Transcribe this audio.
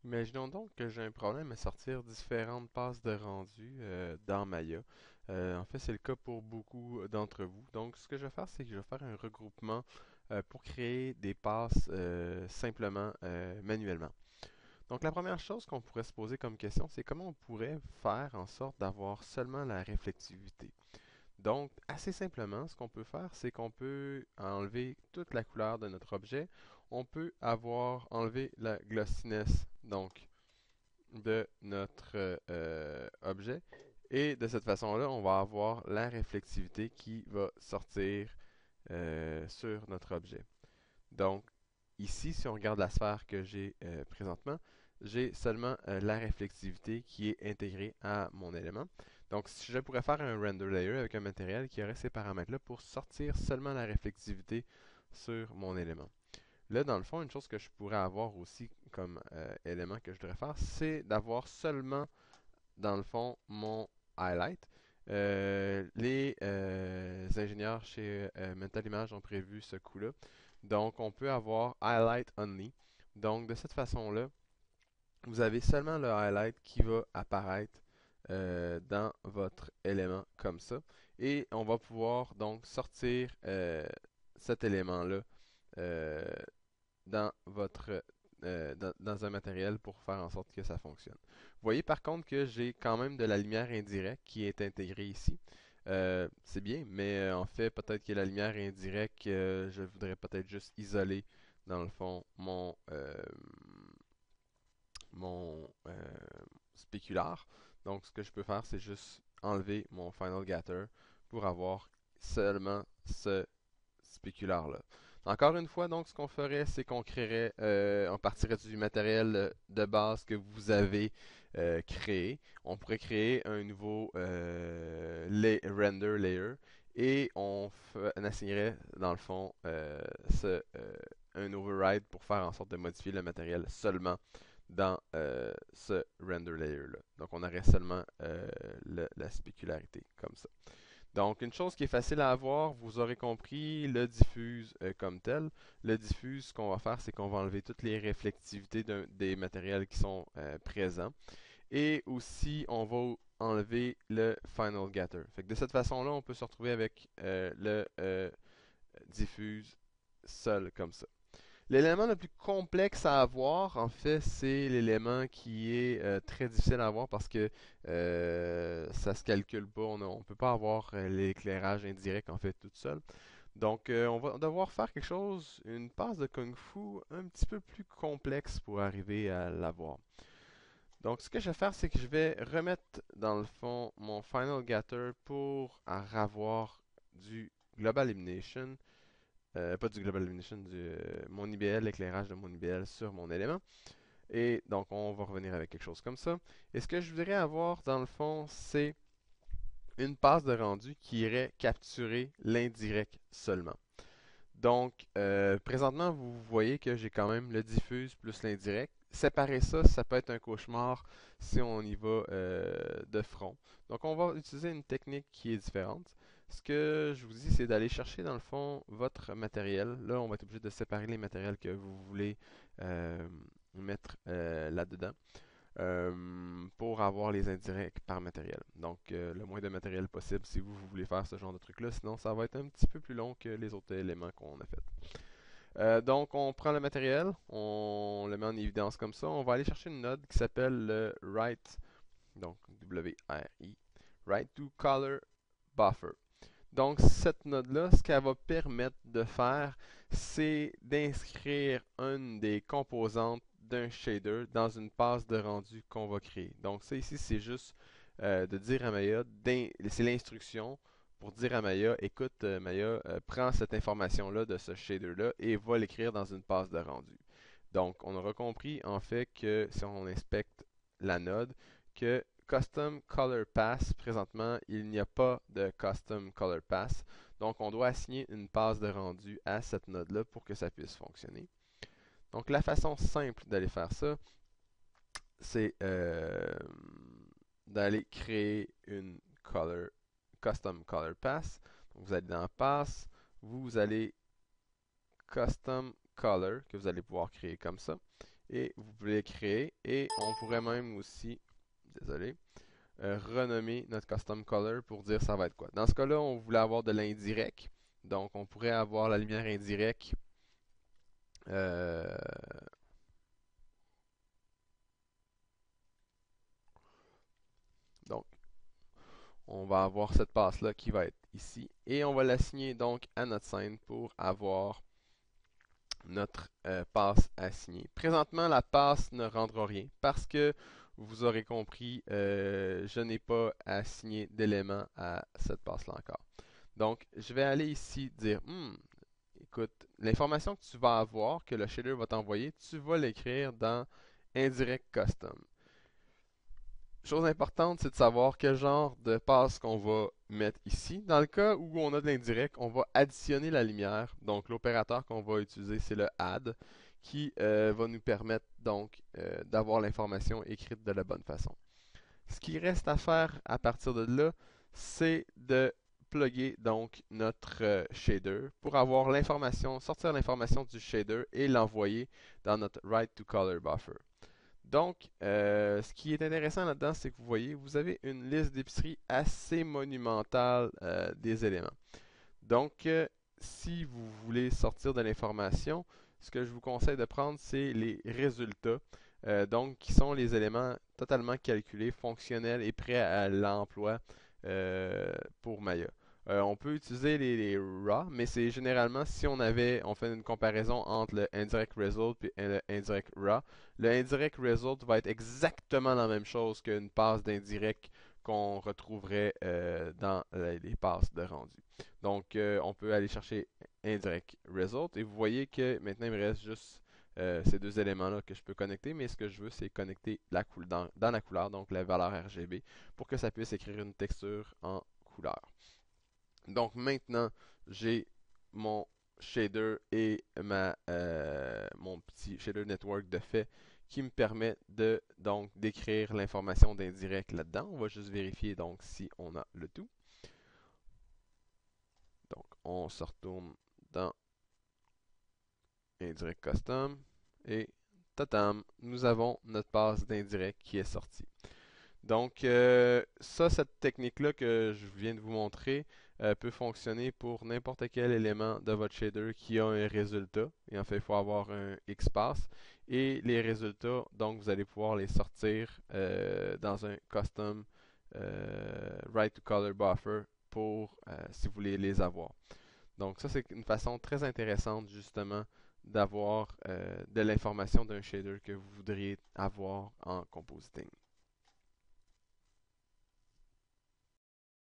Imaginons donc que j'ai un problème à sortir différentes passes de rendu dans Maya. En fait, c'est le cas pour beaucoup d'entre vous. Donc, ce que je vais faire, c'est que je vais faire un regroupement pour créer des passes simplement manuellement. Donc, la première chose qu'on pourrait se poser comme question, c'est comment on pourrait faire en sorte d'avoir seulement la réflectivité. Donc, assez simplement, ce qu'on peut faire, c'est qu'on peut enlever toute la couleur de notre objet. On peut avoir enlevé la glossiness. Donc, de notre objet. Et de cette façon-là, on va avoir la réflexivité qui va sortir sur notre objet. Donc, ici, si on regarde la sphère que j'ai présentement, j'ai seulement la réflexivité qui est intégrée à mon élément. Donc, si je pourrais faire un render layer avec un matériel qui aurait ces paramètres-là pour sortir seulement la réflexivité sur mon élément. Là, dans le fond, une chose que je pourrais avoir aussi comme élément que je devrais faire, c'est d'avoir seulement, dans le fond, mon highlight. Les ingénieurs chez Mental Image ont prévu ce coup-là. Donc, on peut avoir highlight only. Donc, de cette façon-là, vous avez seulement le highlight qui va apparaître dans votre élément comme ça. Et on va pouvoir donc sortir cet élément-là euh, dans votre dans un matériel pour faire en sorte que ça fonctionne. Vous voyez par contre que j'ai quand même de la lumière indirecte qui est intégrée ici. C'est bien, mais en fait, peut-être que la lumière indirecte, je voudrais peut-être juste isoler, dans le fond, mon spécular. Donc, ce que je peux faire, c'est juste enlever mon Final Getter pour avoir seulement ce spécular-là. Encore une fois, donc, ce qu'on ferait, c'est qu'on créerait, on partirait du matériel de base que vous avez créé. On pourrait créer un nouveau render layer et on assignerait, dans le fond, un override pour faire en sorte de modifier le matériel seulement dans ce render layer-là. Donc, on aurait seulement la spécularité comme ça. Donc, une chose qui est facile à avoir, vous aurez compris, le diffuse comme tel. Le diffuse, ce qu'on va faire, c'est qu'on va enlever toutes les réflectivités des matériels qui sont présents. Et aussi, on va enlever le final getter. Fait que de cette façon-là, on peut se retrouver avec le diffuse seul comme ça. L'élément le plus complexe à avoir, en fait, c'est l'élément qui est très difficile à avoir parce que ça se calcule pas. On ne peut pas avoir l'éclairage indirect en fait toute seule. Donc, on va devoir faire quelque chose, une passe de Kung Fu un petit peu plus complexe pour arriver à l'avoir. Donc, ce que je vais faire, c'est que je vais remettre dans le fond mon Final Getter pour avoir du Global Illumination pas du Global Illumination, mon IBL, l'éclairage de mon IBL sur mon élément. Et donc, on va revenir avec quelque chose comme ça. Et ce que je voudrais avoir, dans le fond, c'est une passe de rendu qui irait capturer l'indirect seulement. Donc, présentement, vous voyez que j'ai quand même le diffuse plus l'indirect. Séparer ça, ça peut être un cauchemar si on y va de front. Donc, on va utiliser une technique qui est différente. Ce que je vous dis, c'est d'aller chercher dans le fond votre matériel. Là, on va être obligé de séparer les matériels que vous voulez mettre là-dedans pour avoir les indirects par matériel. Donc, le moins de matériel possible si vous voulez faire ce genre de truc-là. Sinon, ça va être un petit peu plus long que les autres éléments qu'on a fait. Donc, on prend le matériel, on le met en évidence comme ça. On va aller chercher une node qui s'appelle le Write, donc W-R-I, Write to Color Buffer. Donc, cette node-là, ce qu'elle va permettre de faire, c'est d'inscrire une des composantes d'un shader dans une passe de rendu qu'on va créer. Donc, ça ici, c'est juste de dire à Maya, c'est l'instruction pour dire à Maya, écoute, Maya, prends cette information-là de ce shader-là et va l'écrire dans une passe de rendu. Donc, on aura compris en fait que si on inspecte la node, que Custom Color Pass, présentement, il n'y a pas de Custom Color Pass. Donc, on doit assigner une passe de rendu à cette node-là pour que ça puisse fonctionner. Donc, la façon simple d'aller faire ça, c'est d'aller créer une Custom Color Pass. Donc, vous allez dans Pass, vous allez Custom Color, que vous allez pouvoir créer comme ça. et vous pouvez les créer. Et on pourrait même aussi, désolé, renommer notre custom color pour dire ça va être quoi. Dans ce cas-là, on voulait avoir de l'indirect. Donc, on pourrait avoir la lumière indirecte. Donc, on va avoir cette passe-là qui va être ici. Et on va l'assigner donc à notre scène pour avoir notre passe assignée. Présentement, la passe ne rendra rien parce que vous aurez compris, je n'ai pas assigné d'éléments à cette passe-là encore. Donc, je vais aller ici dire, écoute, l'information que tu vas avoir, que le shader va t'envoyer, tu vas l'écrire dans Indirect Custom. Chose importante, c'est de savoir quel genre de passe qu'on va mettre ici. Dans le cas où on a de l'indirect, on va additionner la lumière. Donc l'opérateur qu'on va utiliser, c'est le add, qui va nous permettre donc d'avoir l'information écrite de la bonne façon. Ce qui reste à faire à partir de là, c'est de plugger donc notre shader pour avoir l'information, sortir l'information du shader et l'envoyer dans notre write to color buffer. Donc, ce qui est intéressant là-dedans, c'est que vous voyez, vous avez une liste d'épicerie assez monumentale des éléments. Donc, si vous voulez sortir de l'information, ce que je vous conseille de prendre, c'est les résultats, donc qui sont les éléments totalement calculés, fonctionnels et prêts à l'emploi pour Maya. On peut utiliser les raw, mais c'est généralement si on fait une comparaison entre le indirect result et le indirect raw. Le indirect result va être exactement la même chose qu'une passe d'indirect qu'on retrouverait dans les passes de rendu. Donc, on peut aller chercher indirect result et vous voyez que maintenant il me reste juste ces deux éléments-là que je peux connecter, mais ce que je veux, c'est connecter dans la couleur, donc la valeur RGB, pour que ça puisse écrire une texture en couleur. Donc maintenant, j'ai mon shader et mon petit shader network de fait qui me permet de donc d'écrire l'information d'indirect là-dedans. On va juste vérifier donc si on a le tout. Donc on se retourne dans Indirect Custom et tatam, nous avons notre passe d'indirect qui est sortie. Donc, cette technique-là que je viens de vous montrer peut fonctionner pour n'importe quel élément de votre shader qui a un résultat. Et en fait, il faut avoir un XPath. Et les résultats, donc, vous allez pouvoir les sortir dans un custom write to color buffer pour si vous voulez les avoir. Donc, ça, c'est une façon très intéressante, justement, d'avoir de l'information d'un shader que vous voudriez avoir en compositing.